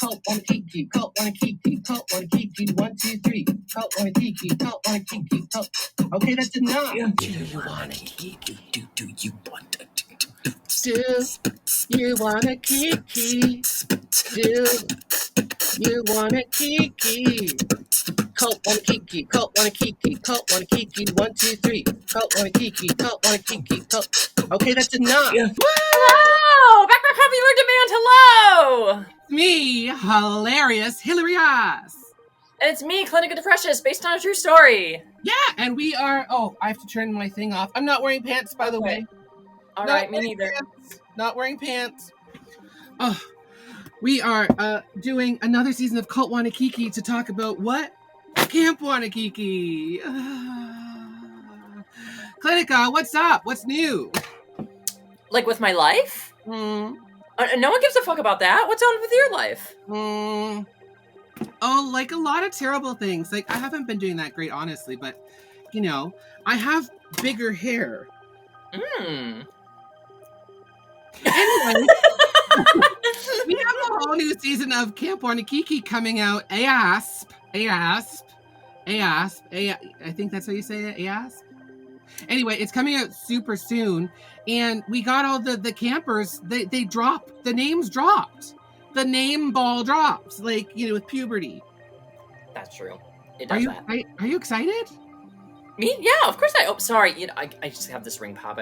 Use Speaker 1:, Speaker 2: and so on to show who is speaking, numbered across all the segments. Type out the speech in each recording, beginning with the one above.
Speaker 1: Cult Wannakiki, Cult Wannakiki, Cult Wannakiki, 1, 2, 3. Cult Wannakiki, Cult Wannakiki, Cult. Okay, that's enough.
Speaker 2: Do you wanna kiki? Do you want to?
Speaker 1: Do you wanna kiki? Do you wanna kiki? Cult Wannakiki, Cult Wannakiki, Cult Wannakiki, 1, 2, 3. Cult Wannakiki, Cult Wannakiki, Cult. Okay, that's enough.
Speaker 3: Hello! Back popular demand, hello!
Speaker 2: Me, hilarious Hillary Yaas.
Speaker 3: And it's me, Clinica Deprecious, based on a true story.
Speaker 2: Yeah, and we are, I have to turn my thing off. I'm not wearing pants, by the way.
Speaker 3: All right, me neither.
Speaker 2: Not wearing pants. Oh, we are doing another season of Cult Wannakiki to talk about what? Camp Wannakiki. Clinica, what's up? What's new?
Speaker 3: Like with my life? No one gives a fuck about that. What's on with your life?
Speaker 2: Oh, like a lot of terrible things. Like, I haven't been doing that great, honestly, but, you know, I have bigger hair. Anyway, we have a whole new season of Camp Wannakiki coming out. ASP. I think that's how you say it, ASP. Anyway, it's coming out super soon, and we got all the campers. They dropped. The names dropped. The name ball drops, like, you know, with puberty.
Speaker 3: That's true. It does
Speaker 2: that. Are you excited?
Speaker 3: Me? Yeah, of course sorry. You know, I just have this ring pop.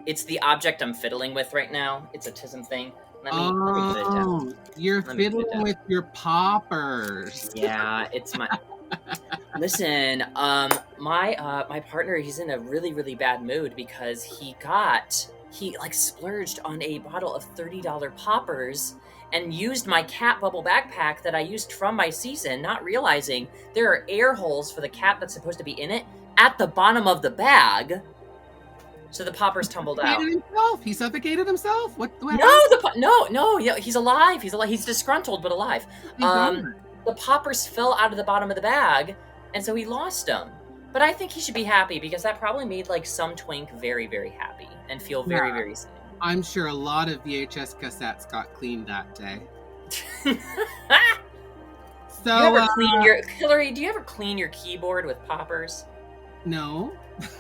Speaker 3: It's the object I'm fiddling with right now. It's a TISM thing. Let me put it down.
Speaker 2: You're fiddling with your poppers.
Speaker 3: Yeah, it's my... Listen, my partner, he's in a really, really bad mood because he splurged on a bottle of $30 poppers and used my cat bubble backpack that I used from my season, not realizing there are air holes for the cat that's supposed to be in it at the bottom of the bag. So the poppers tumbled out.
Speaker 2: He suffocated himself? What
Speaker 3: No, he's alive. He's disgruntled but alive. The poppers fell out of the bottom of the bag, and so he lost them. But I think he should be happy because that probably made like some twink very, very happy and feel very, very sad.
Speaker 2: I'm sure a lot of VHS cassettes got cleaned that day.
Speaker 3: Hillary, do you ever clean your keyboard with poppers?
Speaker 2: No.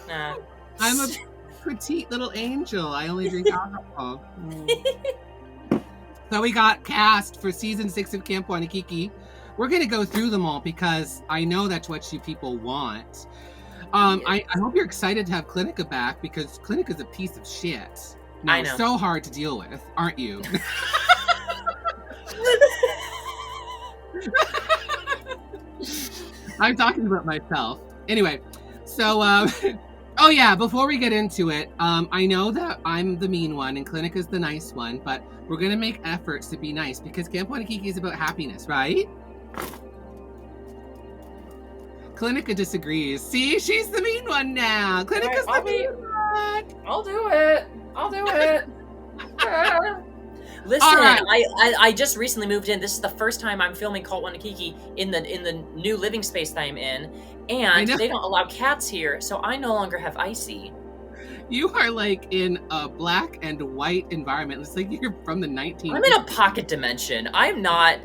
Speaker 3: Nah.
Speaker 2: I'm a petite little angel. I only drink alcohol. So we got cast for season 6 of Camp Wannakiki. We're going to go through them all because I know that's what you people want. I hope you're excited to have Clinica back because Clinica's a piece of shit. No,
Speaker 3: I know.
Speaker 2: So hard to deal with, aren't you? I'm talking about myself. Anyway, so, before we get into it, I know that I'm the mean one and Clinica's the nice one, but we're going to make efforts to be nice because Camp Wannakiki is about happiness, right? Clinica disagrees. See, she's the mean one now. Clinica's the mean one.
Speaker 3: I'll do it. Listen, right. I just recently moved in. This is the first time I'm filming Cult Wannakiki in the new living space that I'm in, and they don't allow cats here, so I no longer have Icy.
Speaker 2: You are like in a black and white environment. It's like you're from the 1950s.
Speaker 3: I'm in a pocket dimension. I'm not.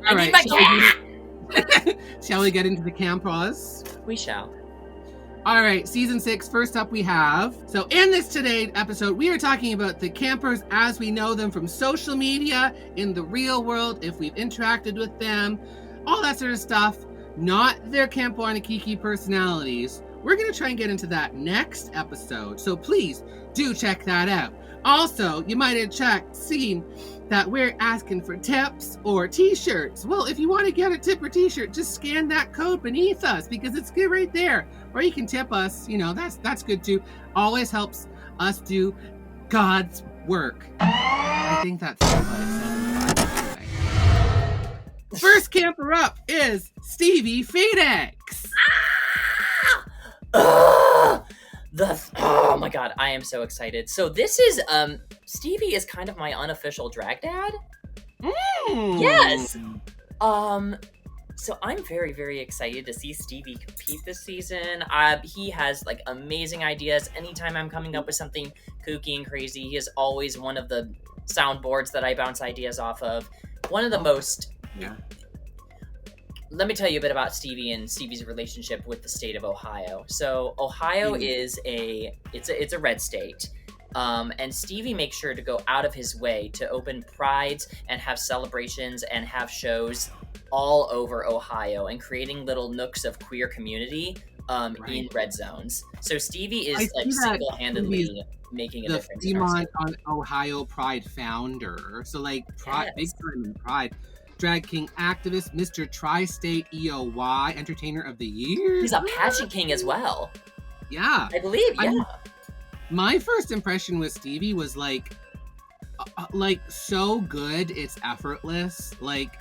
Speaker 3: I need my cat.
Speaker 2: Shall we get into the campers?
Speaker 3: We shall.
Speaker 2: All right, season 6. First up, we have. So, in this today's episode, we are talking about the campers as we know them from social media, in the real world, if we've interacted with them, all that sort of stuff. Not their Camp Wannakiki personalities. We're going to try and get into that next episode. So please do check that out. Also, you might have seen that we're asking for tips or t-shirts. Well, if you want to get a tip or t-shirt, just scan that code beneath us because it's good right there. Or you can tip us. You know, that's good too. Always helps us do God's work. I think that's what it said. First camper up is Stevie Phoenix.
Speaker 3: Oh my god, I am so excited. So this is Stevie is kind of my unofficial drag dad. Yes. So I'm very, very excited to see Stevie compete this season. He has like amazing ideas. Anytime I'm coming up with something kooky and crazy, he is always one of the soundboards that I bounce ideas off of. One of the most.
Speaker 2: Yeah.
Speaker 3: Let me tell you a bit about Stevie and Stevie's relationship with the state of Ohio. So Ohio is a red state. And Stevie makes sure to go out of his way to open prides and have celebrations and have shows all over Ohio and creating little nooks of queer community in red zones. So Stevie is like single-handedly making a difference.
Speaker 2: The Fremont on Ohio Pride founder. So like Pride, big time in Pride. Drag king activist, Mr. Tri-State EOY, Entertainer of the Year.
Speaker 3: He's a pageant king as well.
Speaker 2: Yeah.
Speaker 3: I believe, yeah.
Speaker 2: My first impression with Stevie was like so good, it's effortless. Like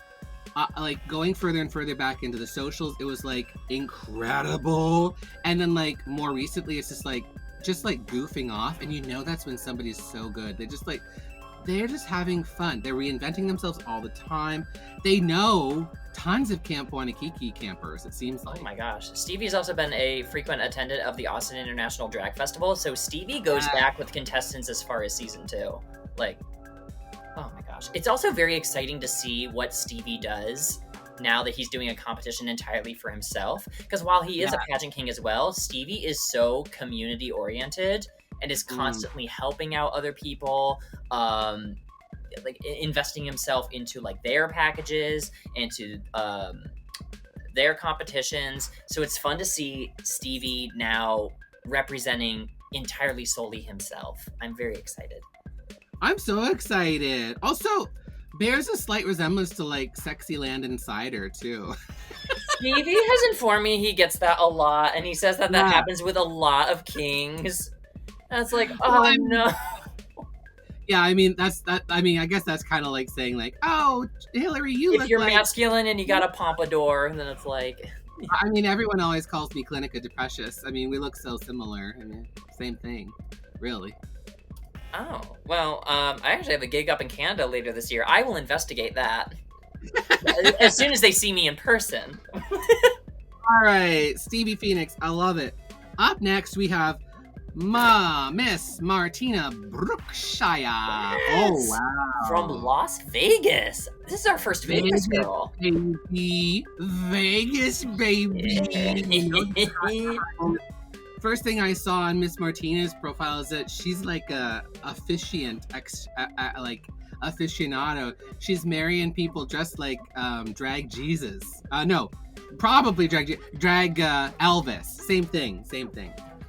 Speaker 2: going further and further back into the socials, it was like incredible. And then like more recently, it's just like goofing off, and you know that's when somebody's so good. They're just having fun. They're reinventing themselves all the time. They know tons of Camp Wannakiki campers, it seems like.
Speaker 3: Oh my gosh. Stevie's also been a frequent attendant of the Austin International Drag Festival, so Stevie goes back with contestants as far as season 2. Like, oh my gosh. It's also very exciting to see what Stevie does now that he's doing a competition entirely for himself. Because while he is a pageant king as well, Stevie is so community-oriented and is constantly helping out other people, like investing himself into like their packages, into their competitions. So it's fun to see Stevie now representing entirely solely himself. I'm very excited.
Speaker 2: I'm so excited. Also, bears a slight resemblance to like Sexyland Insider too.
Speaker 3: Stevie has informed me he gets that a lot, and he says that happens with a lot of kings. And it's like, oh no.
Speaker 2: Yeah, I mean I guess that's kind of like saying like, oh, Hillary, if
Speaker 3: you're masculine and you got a pompadour, then it's like.
Speaker 2: I mean, everyone always calls me Clinica Deprecious. I mean, we look so similar. I mean, same thing, really.
Speaker 3: Oh well, I actually have a gig up in Canada later this year. I will investigate that as soon as they see me in person.
Speaker 2: All right, Stevie Phoenix, I love it. Up next, we have Miss Martina Brooks.
Speaker 3: Yes.
Speaker 2: Oh, wow.
Speaker 3: From Las Vegas. This is our first Vegas girl.
Speaker 2: Vegas, baby. First thing I saw on Miss Martina's profile is that she's like a officiant, aficionado. She's marrying people just like drag Jesus. No, probably drag Elvis. Same thing.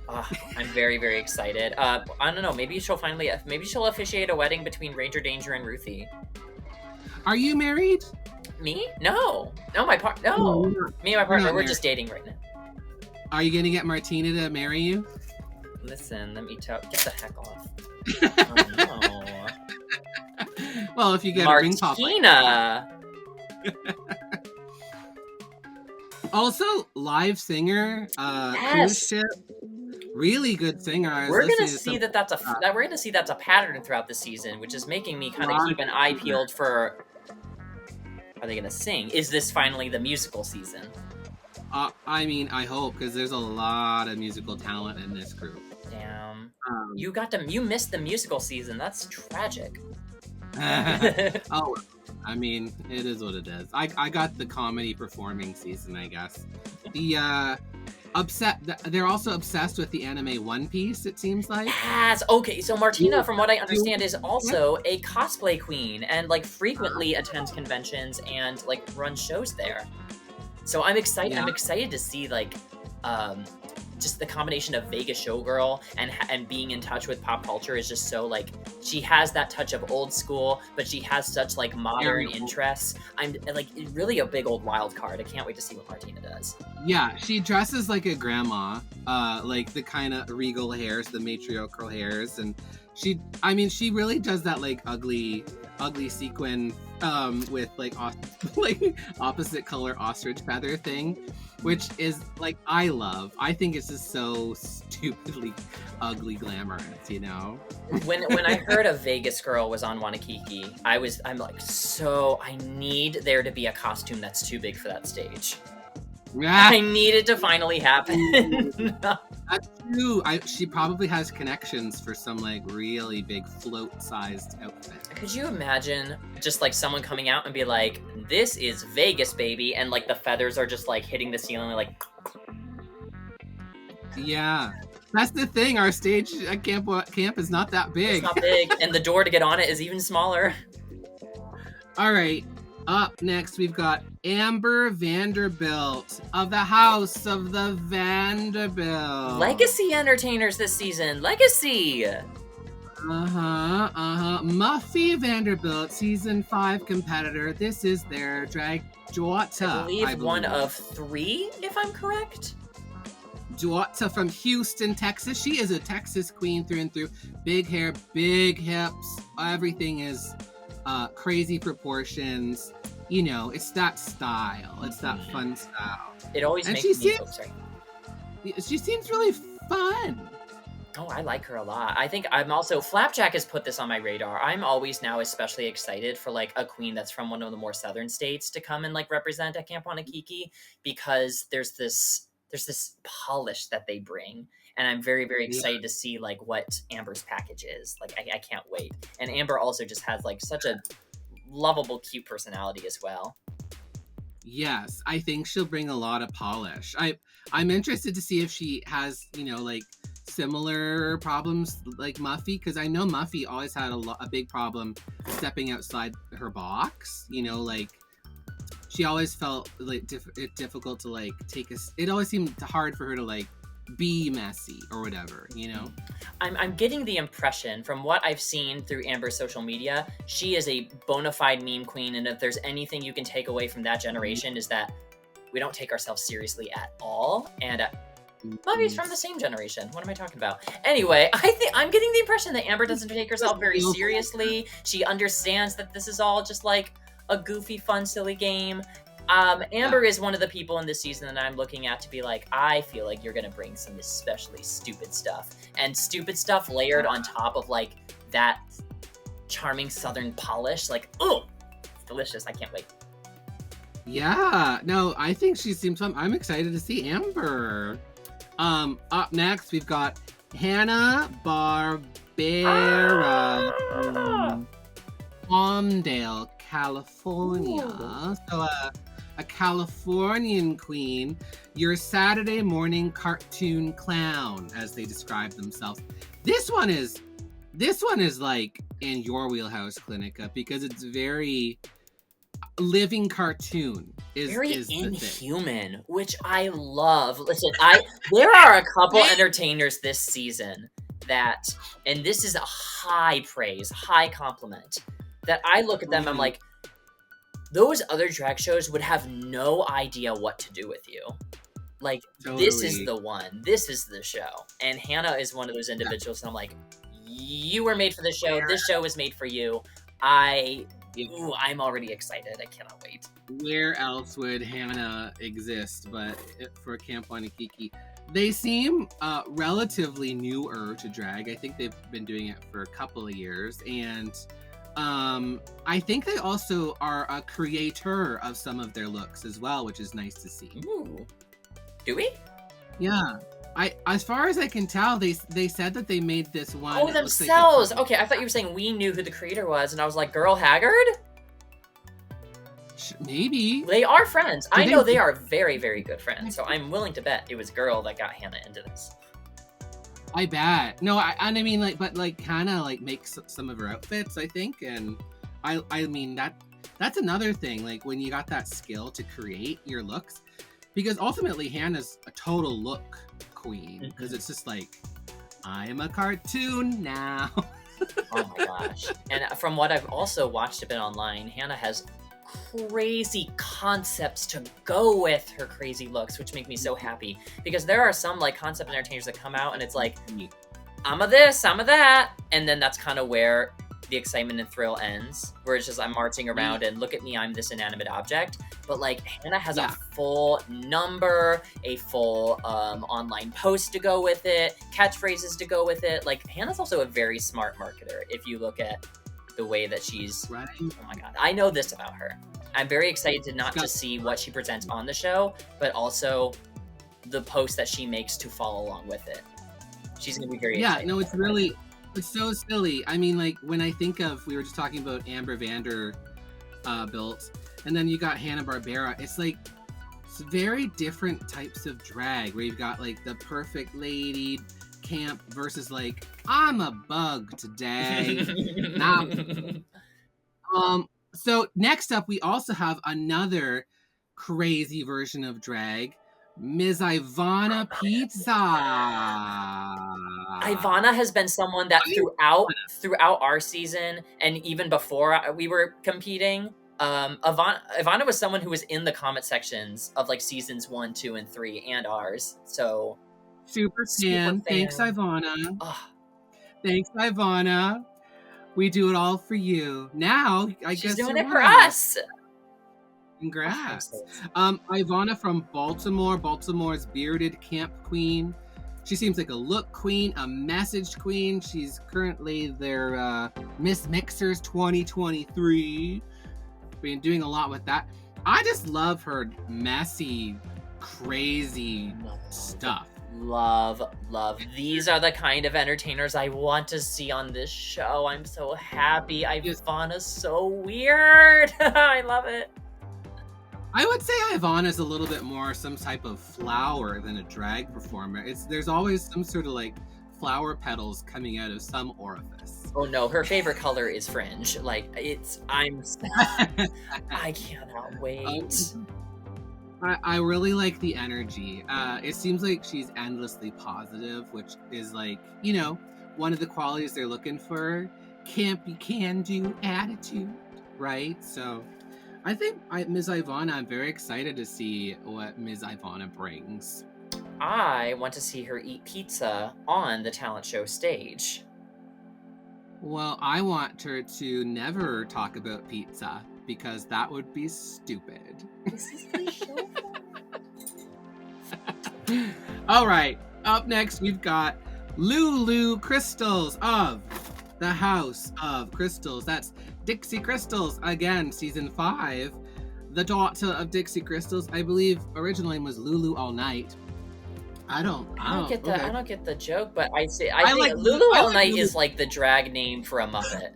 Speaker 3: I'm very, very excited. I don't know. Maybe she'll officiate a wedding between Ranger Danger and Ruthie.
Speaker 2: Are you married?
Speaker 3: Me? No, my partner. No, me and my partner. We're just dating right now.
Speaker 2: Are you gonna get Martina to marry you?
Speaker 3: Listen, let me tell. Get the heck off. Oh no.
Speaker 2: Well, if you get
Speaker 3: Martina.
Speaker 2: A ring pop. Also, live singer. Cruise ship. Really good singer.
Speaker 3: We're gonna see that's a pattern throughout the season, which is making me kind of keep an eye peeled for. Are they gonna sing? Is this finally the musical season?
Speaker 2: I mean, I hope, because there's a lot of musical talent in this group.
Speaker 3: Damn. You missed the musical season. That's tragic.
Speaker 2: Oh, I mean, it is what it is. I got the comedy performing season, I guess. They're also obsessed with the anime One Piece, it seems like.
Speaker 3: Yes. Okay, so Martina, from what I understand, is also a cosplay queen and like frequently attends conventions and like runs shows there. So I'm excited. Yeah. I'm excited to see like just the combination of Vegas showgirl and being in touch with pop culture is just so like she has that touch of old school, but she has such like modern interests. I'm like really a big old wild card. I can't wait to see what Martina does.
Speaker 2: Yeah, she dresses like a grandma, like the kind of regal hairs, the matriarchal hairs, and she really does that like ugly sequin with like like opposite color ostrich feather thing, which is like I think it's just so stupidly ugly glamorous, you know.
Speaker 3: When I heard a Vegas girl was on Wannakiki, I'm like, so I need there to be a costume that's too big for that stage. I need it to finally happen.
Speaker 2: That's true. She probably has connections for some like really big float-sized outfit.
Speaker 3: Could you imagine just like someone coming out and be like, "This is Vegas, baby," and like the feathers are just like hitting the ceiling, like.
Speaker 2: Yeah, that's the thing. Our stage at camp is not that big.
Speaker 3: It's not big, and the door to get on it is even smaller.
Speaker 2: All right. Up next, we've got Amber Vanderbilt of the House of the Vanderbilt.
Speaker 3: Legacy entertainers this season. Legacy.
Speaker 2: Muffy Vanderbilt, season 5 competitor. This is their drag daughter.
Speaker 3: I believe one of 3, if I'm correct.
Speaker 2: Daughter from Houston, Texas. She is a Texas queen through and through. Big hair, big hips. Everything is crazy proportions. You know, it's that style. It's that fun style.
Speaker 3: It always
Speaker 2: and
Speaker 3: makes me...
Speaker 2: She seems really fun.
Speaker 3: Oh, I like her a lot. I think I'm also... Flapjack has put this on my radar. I'm always now especially excited for, like, a queen that's from one of the more southern states to come and, like, represent at Camp Wannakiki, because there's this polish that they bring. And I'm very, very excited to see, like, what Amber's package is. Like, I can't wait. And Amber also just has, like, such a lovable, cute personality as well.
Speaker 2: Yes, I think she'll bring a lot of polish. I'm interested to see if she has, you know, like, similar problems like Muffy, because I know Muffy always had a big problem stepping outside her box. You know, like, she always felt like difficult to, like, it always seemed hard for her to, like, be messy or whatever, you know?
Speaker 3: I'm getting the impression from what I've seen through Amber's social media, she is a bona fide meme queen, and if there's anything you can take away from that generation is that we don't take ourselves seriously at all, and Muffy's from the same generation. What am I talking about? Anyway, I'm getting the impression that Amber doesn't take herself very seriously. She understands that this is all just like a goofy, fun, silly game. Amber is one of the people in this season that I'm looking at to be like, I feel like you're gonna bring some especially stupid stuff. And stupid stuff layered on top of, like, that charming southern polish. Like, oh, it's delicious. I can't wait.
Speaker 2: Yeah, no, I think she seems fun. I'm excited to see Amber. Up next, we've got Hanna Barbera from Palmdale, California. Ooh. So, a Californian queen, your Saturday morning cartoon clown, as they describe themselves. This one is like in your wheelhouse, Clinica, because it's very living cartoon.
Speaker 3: Very inhuman, which I love. Listen, there are a couple entertainers this season that, and this is a high praise, high compliment, that I look at them, I'm like, those other drag shows would have no idea what to do with you. Like, totally. This is the one. This is the show. And Hanna is one of those individuals, and I'm like, you were made for this show. This show was made for you. I'm already excited. I cannot wait.
Speaker 2: Where else would Hanna exist but for Camp Wannakiki? They seem relatively newer to drag. I think they've been doing it for a couple of years. And I think they also are a creator of some of their looks as well, which is nice to see.
Speaker 3: Ooh. Do we?
Speaker 2: Yeah. As far as I can tell, they said that they made this one.
Speaker 3: Oh, themselves. Okay, I thought you were saying we knew who the creator was, and I was like, Girl Haggard?
Speaker 2: Maybe.
Speaker 3: They are friends. I know they are very, very good friends, so I'm willing to bet it was Girl that got Hanna into this.
Speaker 2: I bet. No, I mean, like, but like Hanna like makes some of her outfits, I think, and I mean that's another thing. Like when you got that skill to create your looks, because ultimately Hanna's a total look queen, because it's just like, I'm a cartoon now.
Speaker 3: Oh my gosh! And from what I've also watched a bit online, Hanna has crazy concepts to go with her crazy looks, which make me so happy, because there are some like concept entertainers that come out and it's like, I'm a this, I'm a that, and then that's kind of where the excitement and thrill ends, where it's just I'm marching around and look at me, I'm this inanimate object. But like Hannah has a full number, a full online post to go with it, catchphrases to go with it. Like Hannah's also a very smart marketer. If you look at the way that she's, oh my God, I know this about her. I'm very excited to not just see what she presents on the show, but also the posts that she makes to follow along with it. She's gonna be very excited.
Speaker 2: No, it's so silly. I mean, like when I think of, we were just talking about Amber Vanderbilt, and then you got Hanna-Barbera. It's like it's very different types of drag, where you've got like the perfect lady camp versus like I'm a bug today. So next up, we also have another crazy version of drag, Ms. Ivana Pizza.
Speaker 3: Ivana has been someone that throughout our season and even before we were competing, Ivana was someone who was in the comment sections of like seasons 1, 2, and 3 and ours. So
Speaker 2: super fan. Thanks, Ivana. Thanks, Ivana. We do it all for you. Now, I guess
Speaker 3: she's doing it for us.
Speaker 2: Congrats. Ivana from Baltimore, Baltimore's bearded camp queen. She seems like a look queen, a message queen. She's currently their Miss Mixers 2023. Been doing a lot with that. I just love her messy, crazy stuff.
Speaker 3: Love. These are the kind of entertainers I want to see on this show. I'm so happy. Ivana's so weird. I love it.
Speaker 2: I would say Ivana's a little bit more some type of flower than a drag performer. There's always some sort of like flower petals coming out of some orifice.
Speaker 3: Oh no, her favorite color is fringe. Like I cannot wait.
Speaker 2: I really like the energy. It seems like she's endlessly positive, which is like, you know, one of the qualities they're looking for. Campy can-do attitude, right? So I think Ms. Ivana, I'm very excited to see what Ms. Ivana brings.
Speaker 3: I want to see her eat pizza on the talent show stage.
Speaker 2: Well, I want her to never talk about pizza, because that would be stupid.
Speaker 3: This is the show.
Speaker 2: All right, up next we've got Lulu Crystals of the House of Crystals. That's Dixie Crystals, again, season 5. The daughter of Dixie Crystals, I believe original name was Lulu All Night. I don't get
Speaker 3: the joke, but I think Lulu All Night is like the drag name for a Muppet,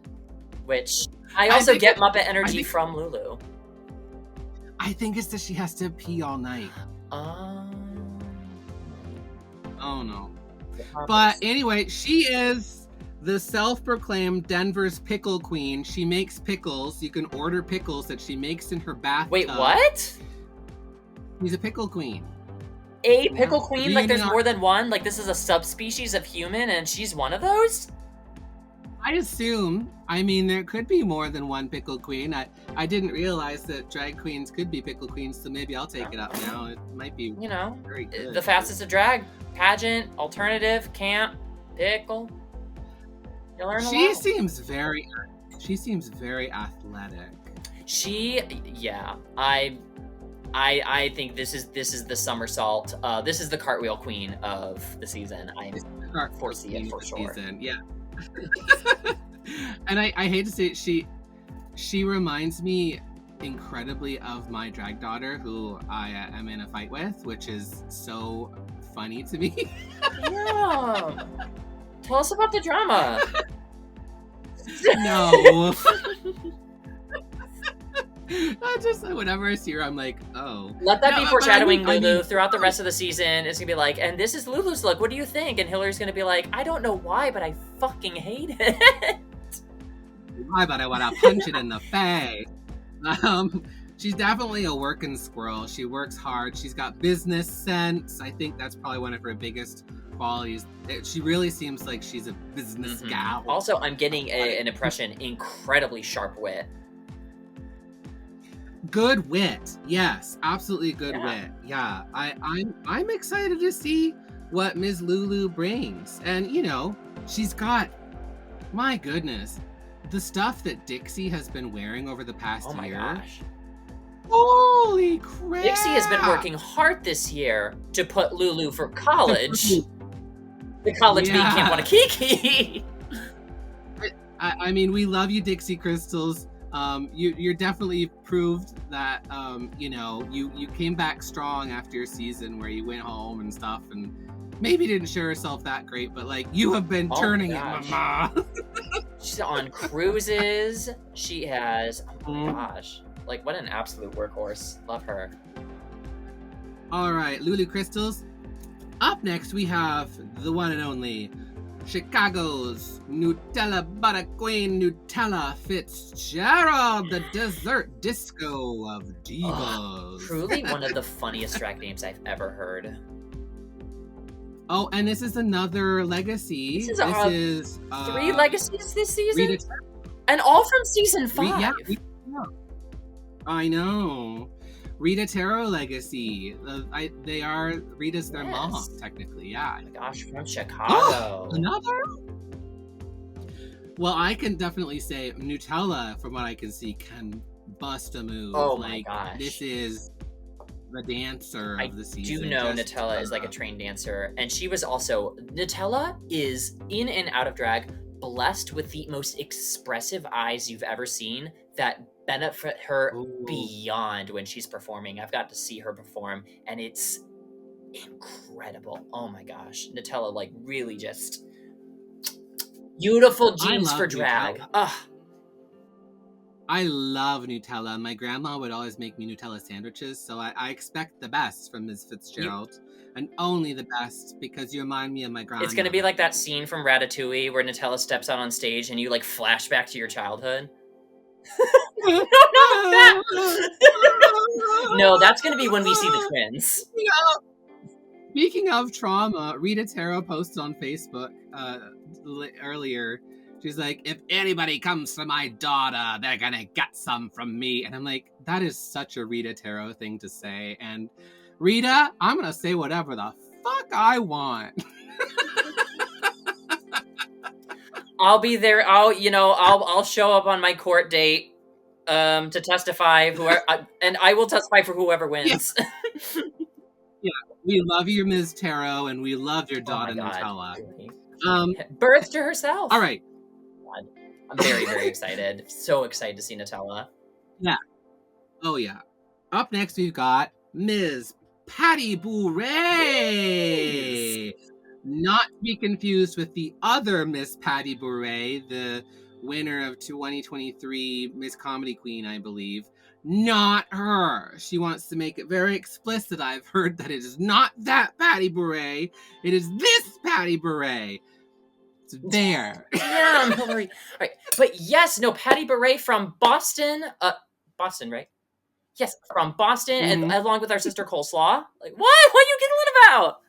Speaker 3: which I also get Muppet energy from Lulu.
Speaker 2: I think it's that she has to pee all night. Oh no. But anyway, she is the self-proclaimed Denver's pickle queen. She makes pickles. You can order pickles that she makes in her bathtub.
Speaker 3: Wait, what?
Speaker 2: She's a pickle queen.
Speaker 3: A pickle queen? Like there's more than one? Like this is a subspecies of human and she's one of those?
Speaker 2: I assume. I mean, there could be more than one pickle queen. I didn't realize that drag queens could be pickle queens, so maybe I'll take it up now. It might be, very good.
Speaker 3: The fastest of drag, pageant, alternative, camp, pickle. You learn a lot.
Speaker 2: She seems very athletic.
Speaker 3: I think this is the somersault. This is the cartwheel queen of the season. I foresee it for sure.
Speaker 2: Season. Yeah. And I hate to say it, she reminds me incredibly of my drag daughter, who I am in a fight with, which is so funny to me.
Speaker 3: Yeah. Tell us about the drama.
Speaker 2: No. I just, whenever I see her, I'm like, oh.
Speaker 3: Let that be foreshadowing, Lulu. Throughout the rest of the season, it's gonna be like, and this is Lulu's look. What do you think? And Hillary's gonna be like, I don't know why, but I fucking hate it.
Speaker 2: Why, but I want to punch it in the face. She's definitely a working squirrel. She works hard. She's got business sense. I think that's probably one of her biggest qualities. She really seems like she's a business gal.
Speaker 3: Also, I'm getting an impression, incredibly sharp wit.
Speaker 2: Good wit, yes, absolutely good wit. Yeah, I'm excited to see what Ms. Lulu brings, and she's got, my goodness, the stuff that Dixie has been wearing over the past
Speaker 3: Oh my
Speaker 2: year.
Speaker 3: gosh.
Speaker 2: Holy crap!
Speaker 3: Dixie has been working hard this year to put Lulu for college. The college being Camp Wannakiki.
Speaker 2: I mean, we love you, Dixie Crystals. You're definitely proved that you came back strong after your season where you went home and stuff, and maybe didn't show yourself that great, but like you have been turning it, mama.
Speaker 3: She's on cruises. She has, oh my gosh, like what an absolute workhorse. Love her.
Speaker 2: All right, Lulu Crystals. Up next, we have the one and only Chicago's Nutella Butter Queen, Nella Fitzgerald, the dessert disco of divas.
Speaker 3: Truly one of the funniest drag names I've ever heard.
Speaker 2: Oh, and this is another legacy. This is
Speaker 3: 3 legacies this season?
Speaker 2: Rita,
Speaker 3: and all from season 5.
Speaker 2: I know. Rita Taro legacy. Rita's their mom, technically. Yeah.
Speaker 3: Oh my gosh, from Chicago.
Speaker 2: Another? Well, I can definitely say Nutella, from what I can see, can bust a move.
Speaker 3: Oh my gosh.
Speaker 2: This is the dancer of the season.
Speaker 3: I do know Nutella is like a trained dancer. And she was also... Nutella is, in and out of drag, blessed with the most expressive eyes you've ever seen that benefit her beyond when she's performing. I've got to see her perform, and it's incredible. Oh my gosh. Nutella, like, really just... beautiful genes for drag. Ugh.
Speaker 2: I love Nutella. My grandma would always make me Nutella sandwiches, so I expect the best from Ms. Fitzgerald. And only the best, because you remind me of my grandma.
Speaker 3: It's gonna be like that scene from Ratatouille where Nutella steps out on stage and you like flash back to your childhood. No, that's gonna be when we see the twins.
Speaker 2: Speaking of trauma, Rita Taro posted on Facebook earlier. She's like, if anybody comes to my daughter, they're gonna get some from me. And I'm like, that is such a Rita Taro thing to say. And Rita, I'm gonna say whatever the fuck I want.
Speaker 3: I'll be there. I'll show up on my court date to testify. And I will testify for whoever wins.
Speaker 2: Yeah, we love you, Ms. Taro, and we love your daughter, Nutella.
Speaker 3: Birth to herself.
Speaker 2: All right.
Speaker 3: I'm very, very excited. So excited to see Nutella.
Speaker 2: Yeah. Oh, yeah. Up next, we've got Ms. Patty Bourré. Not to be confused with the other Miss Patty Bourré, the winner of 2023 Miss Comedy Queen, I believe. Not her. She wants to make it very explicit. I've heard that it is not that Patty Bourré. It is this Patty Bourré. It's there.
Speaker 3: Damn, Hillary. All right. But yes, no, Patty Bourré from Boston. Boston, right? Yes, from Boston, and along with our sister Coleslaw. Like, what? What are you giggling about?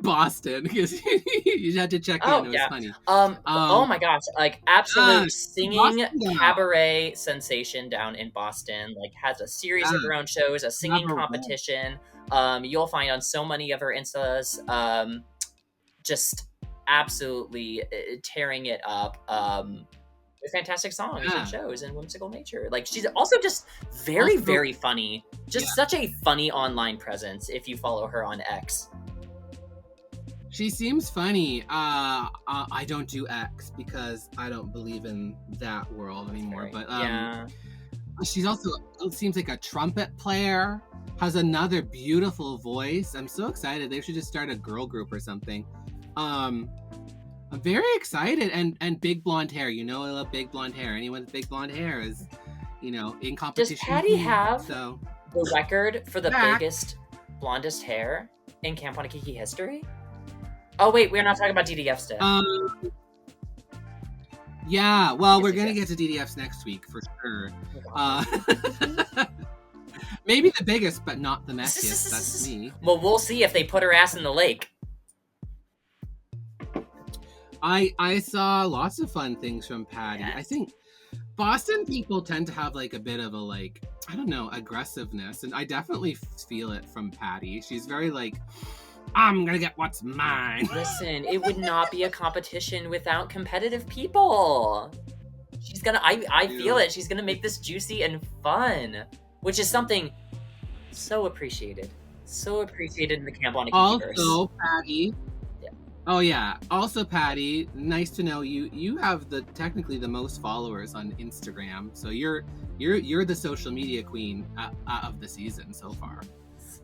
Speaker 2: Boston, because you had to check in. It was funny.
Speaker 3: Oh my gosh, like absolute singing cabaret sensation down in Boston. Like has a series of her own shows, a singing competition. You'll find on so many of her instas. Just absolutely tearing it up. With fantastic songs and shows and whimsical nature. Like she's also just very, very funny. Just such a funny online presence if you follow her on X.
Speaker 2: She seems funny. I don't do X because I don't believe in that world anymore. But she's also, it seems like a trumpet player, has another beautiful voice. I'm so excited. They should just start a girl group or something. I'm very excited. And big blonde hair. You know I love big blonde hair. Anyone with big blonde hair is, in competition.
Speaker 3: Does Patty have the record for the biggest, blondest hair in Camp Wannakiki history? Oh, wait, we're not talking about DDF still.
Speaker 2: Yeah, well, we're going to get to DDFs next week, for sure. Maybe the biggest, but not the messiest. That's me.
Speaker 3: Well, we'll see if they put her ass in the lake.
Speaker 2: I saw lots of fun things from Patty. Yes. I think Boston people tend to have, like, a bit of a, aggressiveness. And I definitely feel it from Patty. She's very, I'm gonna get what's mine.
Speaker 3: Listen, it would not be a competition without competitive people. She's gonna, I feel it. She's gonna make this juicy and fun, which is something so appreciated. So appreciated in the Camp Wannakiki verse.
Speaker 2: Also, Patty.
Speaker 3: Yeah.
Speaker 2: Oh yeah. Also, Patty. Nice to know you. You have technically the most followers on Instagram, so you're the social media queen of the season so far,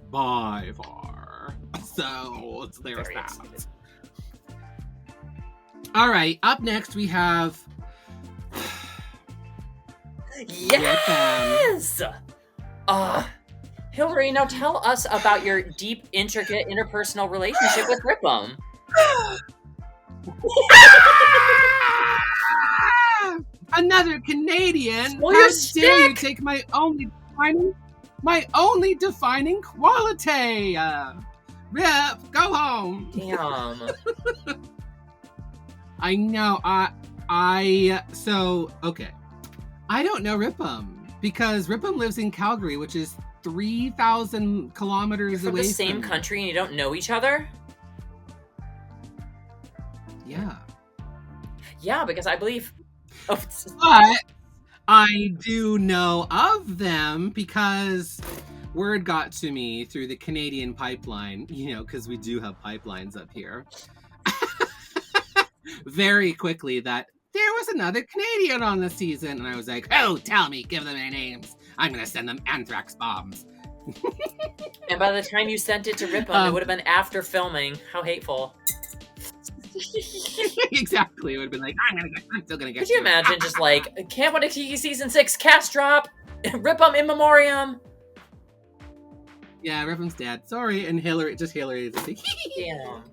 Speaker 2: by far. So there's
Speaker 3: Very
Speaker 2: that.
Speaker 3: excited.
Speaker 2: All right. Up next we have.
Speaker 3: Yes! Hillary, now tell us about your deep, intricate, interpersonal relationship with Ripm.
Speaker 2: Another Canadian.
Speaker 3: Well,
Speaker 2: How
Speaker 3: you're
Speaker 2: dare you
Speaker 3: sick!
Speaker 2: take my only defining quality? Rip, go home.
Speaker 3: Damn.
Speaker 2: I know. Okay. I don't know Ripm because Ripm lives in Calgary, which is 3,000 kilometers
Speaker 3: From
Speaker 2: away
Speaker 3: the same
Speaker 2: from
Speaker 3: country and you don't know each other?
Speaker 2: Yeah.
Speaker 3: Yeah, because I believe... Oh,
Speaker 2: But I do know of them because word got to me through the Canadian pipeline, because we do have pipelines up here, very quickly that there was another Canadian on the season. And I was like, oh, tell me, give them their names. I'm going to send them anthrax bombs.
Speaker 3: and by the time you sent it to Ripm, it would have been after filming. How hateful.
Speaker 2: Exactly. It would have been like, I'm still going to get
Speaker 3: Could you imagine just like, Camp Wannakiki Season 6 cast drop, Ripm in memoriam?
Speaker 2: Yeah, Ripm's dead. Sorry. And Hillary is like,
Speaker 3: Damn.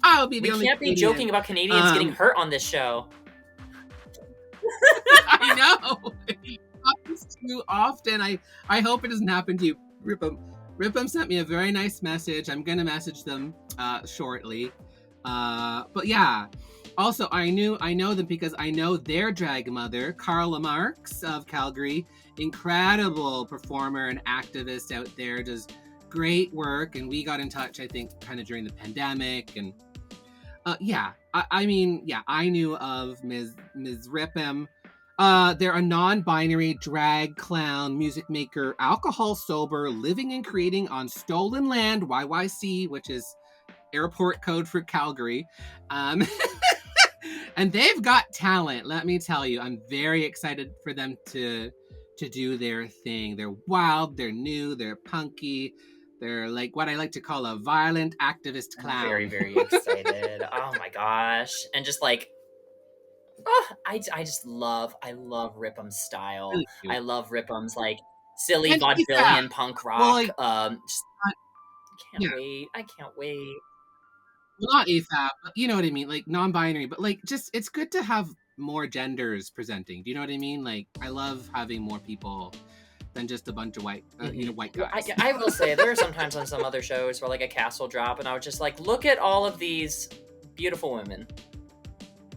Speaker 2: I'll be the
Speaker 3: We
Speaker 2: only
Speaker 3: can't be
Speaker 2: Canadian.
Speaker 3: joking about Canadians getting hurt on this show.
Speaker 2: I know. It happens too often. I hope it doesn't happen to you. Ripm sent me a very nice message. I'm gonna message them shortly. But yeah. Also, I know them because I know their drag mother, Carla Marks of Calgary, incredible performer and activist out there, does great work, and we got in touch, I think, kind of during the pandemic, and I knew of Ms. Ripm. They're a non-binary drag clown, music maker, alcohol sober, living and creating on stolen land, YYC, which is airport code for Calgary. And they've got talent, let me tell you. I'm very excited for them to do their thing. They're wild, they're new, they're punky. They're like what I like to call a violent activist clown.
Speaker 3: I'm very, very excited. Oh my gosh. And just like, I love Ripm's style.
Speaker 2: Really cute.
Speaker 3: I love Ripm's like silly
Speaker 2: And
Speaker 3: vaudevillian punk rock.
Speaker 2: Well, like,
Speaker 3: I
Speaker 2: yeah.
Speaker 3: can't wait.
Speaker 2: Well, not AFAB, but you know what I mean, like non-binary, but like just it's good to have more genders presenting. Do you know what I mean? Like I love having more people than just a bunch of white guys.
Speaker 3: I will say there are sometimes on some other shows where like a cast will drop and I was just like, look at all of these beautiful women.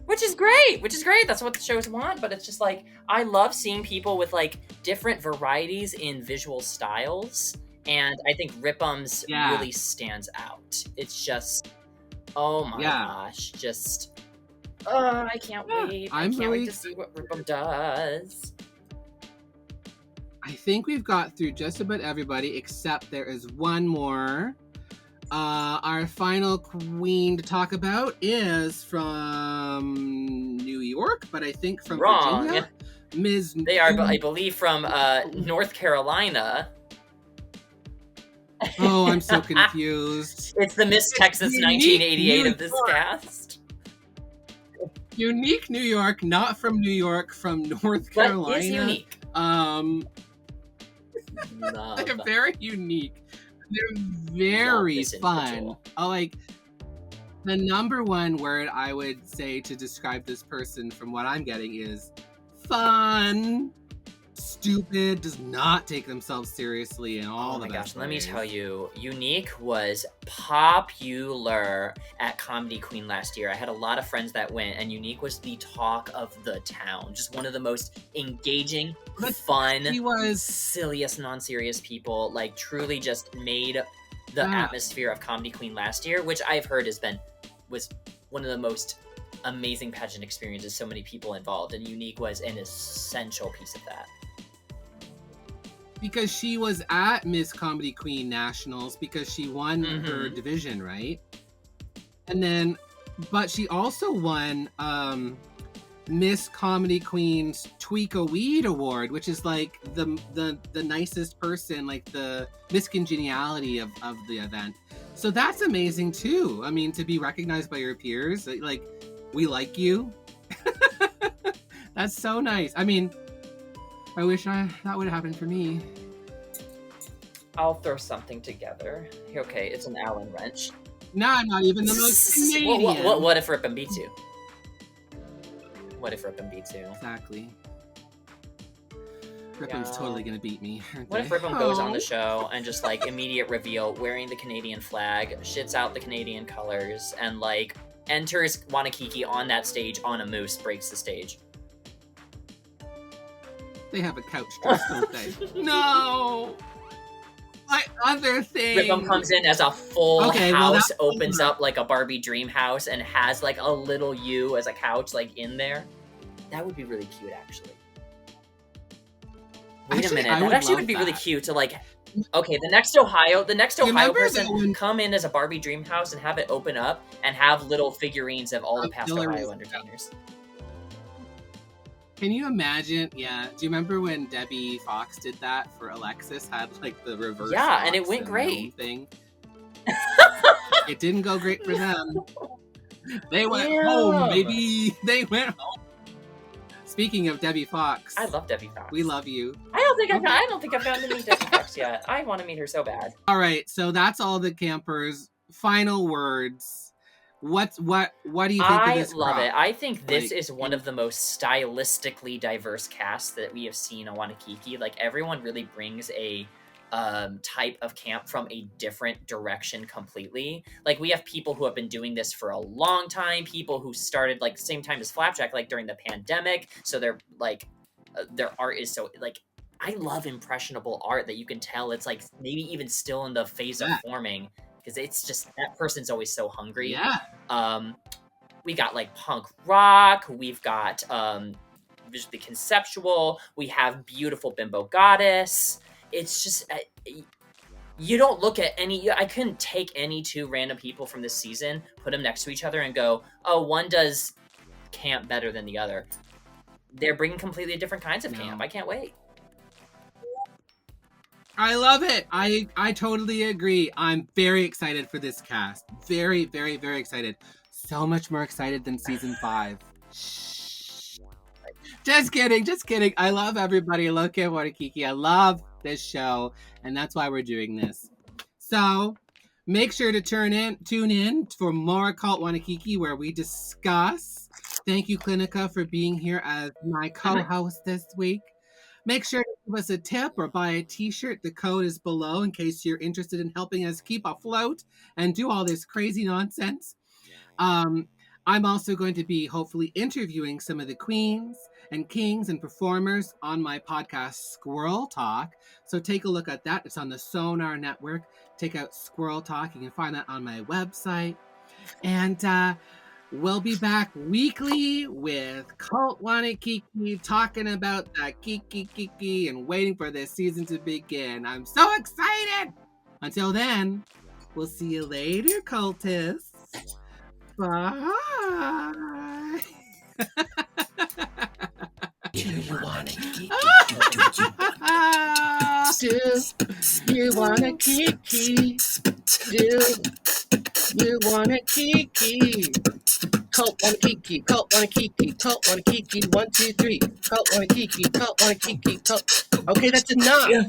Speaker 3: Which is great. That's what the shows want. But it's just like, I love seeing people with like different varieties in visual styles. And I think Ripm's really stands out. It's just, oh my gosh. Just, I can't wait. I can't wait to see what Ripm does.
Speaker 2: I think we've got through just about everybody, except there is one more. Our final queen to talk about is from New York, but I think from Virginia. Ms.
Speaker 3: They are, I believe, from North Carolina.
Speaker 2: Oh, I'm so confused.
Speaker 3: It's the Miss Texas 1988 of this cast.
Speaker 2: Unique New York, not from New York, from North Carolina.
Speaker 3: What is unique?
Speaker 2: They're very unique. They're very fun. Like the number one word I would say to describe this person from what I'm getting is fun, stupid, does not take themselves seriously in all the best ways. Oh my gosh,
Speaker 3: let me tell you, Unique was popular at Comedy Queen last year. I had a lot of friends that went, and Unique was the talk of the town. Just one of the most engaging, fun, silliest, non-serious people. Like, truly just made the atmosphere of Comedy Queen last year, which I've heard was one of the most amazing pageant experiences. So many people involved, and Unique was an essential piece of that.
Speaker 2: Because she was at Miss Comedy Queen Nationals because she won her division, right? And then, but she also won Miss Comedy Queen's Tweak a Weed Award, which is like the nicest person, like the Miss Congeniality of the event. So that's amazing too. I mean, to be recognized by your peers, like, we like you. That's so nice. I mean, I wish that would have happened for me.
Speaker 3: I'll throw something together. Okay, it's an Allen wrench.
Speaker 2: No, I'm not even the most Canadian.
Speaker 3: What if Ripm beats you? What if Ripm beats you?
Speaker 2: Exactly. Ripm's totally gonna beat me.
Speaker 3: What if Ripm goes on the show and just like immediate reveal, wearing the Canadian flag, shits out the Canadian colors, and like enters Wannakiki on that stage on a moose, breaks the stage?
Speaker 2: They have a couch dress, don't they? No! My other thing!
Speaker 3: Ripm comes in as a full house, opens up like a Barbie dream house, and has like a little you as a couch like in there. That would be really cute, actually. Wait a minute, that actually would be really cute to like... Okay, the next Ohio person would come in as a Barbie dream house and have it open up and have little figurines of all the past Ohio entertainers.
Speaker 2: Can you imagine? Yeah. Do you remember when Debbie Fox did that for Alexis? Had like the reverse.
Speaker 3: Yeah, and it went great.
Speaker 2: Thing. It didn't go great for them. They went home, baby. They went home. Speaking of Debbie Fox,
Speaker 3: I love Debbie Fox.
Speaker 2: We love you.
Speaker 3: I don't think I've gotten to meet Debbie Fox yet. I want to meet her so bad.
Speaker 2: All right, so that's all the campers. Final words. What do you think of this?
Speaker 3: I love it. I think this is one of the most stylistically diverse casts that we have seen on Wannakiki. Like, everyone really brings a type of camp from a different direction completely. Like, we have people who have been doing this for a long time, people who started like the same time as Flapjack, like during the pandemic. So they're like, their art is so like, I love impressionable art that you can tell it's like maybe even still in the phase of forming, because it's just, that person's always so hungry.
Speaker 2: Yeah.
Speaker 3: We got like punk rock, we've got visually conceptual, we have beautiful bimbo goddess. It's just, you don't look at I couldn't take any two random people from this season, put them next to each other and go, oh, one does camp better than the other. They're bringing completely different kinds of camp. I can't wait.
Speaker 2: I love it. I totally agree. I'm very excited for this cast. Very, very, very excited. So much more excited than season 5. Just kidding. I love everybody. I love Camp Wannakiki. I love this show, and that's why we're doing this. So make sure to tune in for more Cult Wannakiki, where we discuss. Thank you, Clinica, for being here as my co-host this week. Make sure to give us a tip or buy a t-shirt. The code is below in case you're interested in helping us keep afloat and do all this crazy nonsense. I'm also going to be hopefully interviewing some of the queens and kings and performers on my podcast, Squirrel Talk. So take a look at that. It's on the Sonar Network. Take out Squirrel Talk. You can find that on my website. And we'll be back weekly with Cult Wannakiki, talking about that kiki and waiting for this season to begin. I'm so excited! Until then, we'll see you later, cultists. Bye.
Speaker 1: Do you wanna kiki? Do you wanna kiki? Do you wanna kiki? Cult Wannakiki, Cult Wannakiki, Cult Wannakiki, 1, 2, 3. Cult Wannakiki, Cult Wannakiki, Cult. Okay, that's enough. Yeah.